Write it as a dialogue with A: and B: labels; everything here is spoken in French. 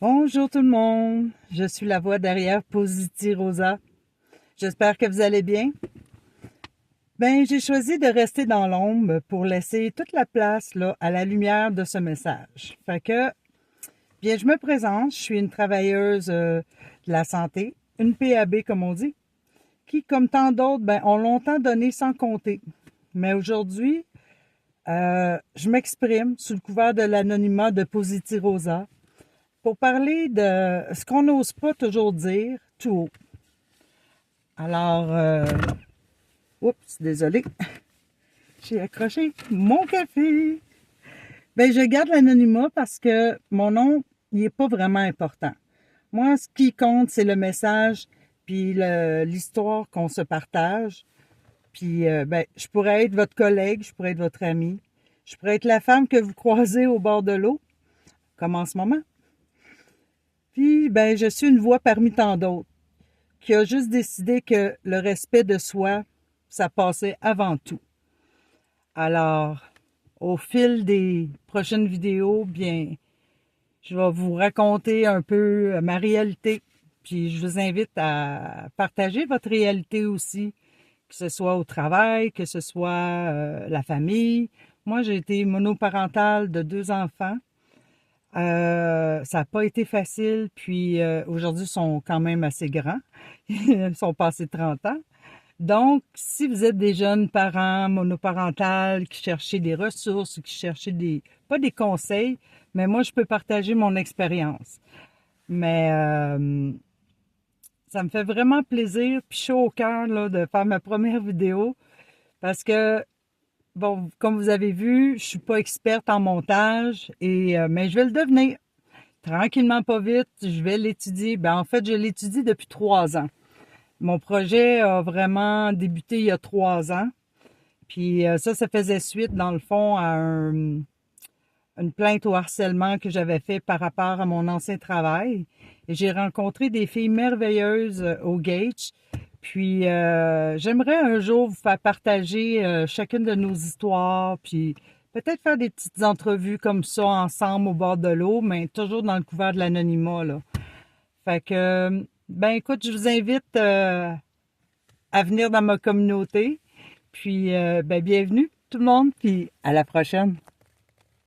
A: Bonjour tout le monde, je suis la voix derrière Positi Rosa. J'espère que vous allez bien. J'ai choisi de rester dans l'ombre pour laisser toute la place là, à la lumière de ce message. Je me présente, je suis une travailleuse de la santé, une PAB comme on dit, qui, comme tant d'autres, ont longtemps donné sans compter. Mais aujourd'hui, je m'exprime sous le couvert de l'anonymat de Positi Rosa pour parler de ce qu'on n'ose pas toujours dire tout haut. Alors, oups, désolé, j'ai accroché mon café. Je garde l'anonymat parce que mon nom, il n'est pas vraiment important. Moi, ce qui compte, c'est le message puis l'histoire qu'on se partage. Puis, je pourrais être votre collègue, je pourrais être votre ami, je pourrais être la femme que vous croisez au bord de l'eau, comme en ce moment. Puis, je suis une voix parmi tant d'autres qui a juste décidé que le respect de soi, ça passait avant tout. Alors, au fil des prochaines vidéos, je vais vous raconter un peu ma réalité. Puis, je vous invite à partager votre réalité aussi, que ce soit au travail, que ce soit la famille. Moi, j'ai été monoparentale de 2 enfants. Ça n'a pas été facile, puis aujourd'hui, ils sont quand même assez grands. Ils sont passés 30 ans. Donc, si vous êtes des jeunes parents monoparentales qui cherchaient des ressources, qui cherchaient pas des conseils, mais moi, je peux partager mon expérience. Mais ça me fait vraiment plaisir, puis chaud au cœur là, de faire ma première vidéo parce que bon, comme vous avez vu, je suis pas experte en montage mais je vais le devenir. Tranquillement, pas vite, je vais l'étudier. En fait, je l'étudie depuis 3 ans. Mon projet a vraiment débuté il y a 3 ans. Puis ça faisait suite, dans le fond, à une plainte au harcèlement que j'avais fait par rapport à mon ancien travail. Et j'ai rencontré des filles merveilleuses au Gage. Puis, j'aimerais un jour vous faire partager chacune de nos histoires, puis peut-être faire des petites entrevues comme ça ensemble au bord de l'eau, mais toujours dans le couvert de l'anonymat, là. Écoute, je vous invite à venir dans ma communauté. Puis, bienvenue tout le monde, puis à la prochaine.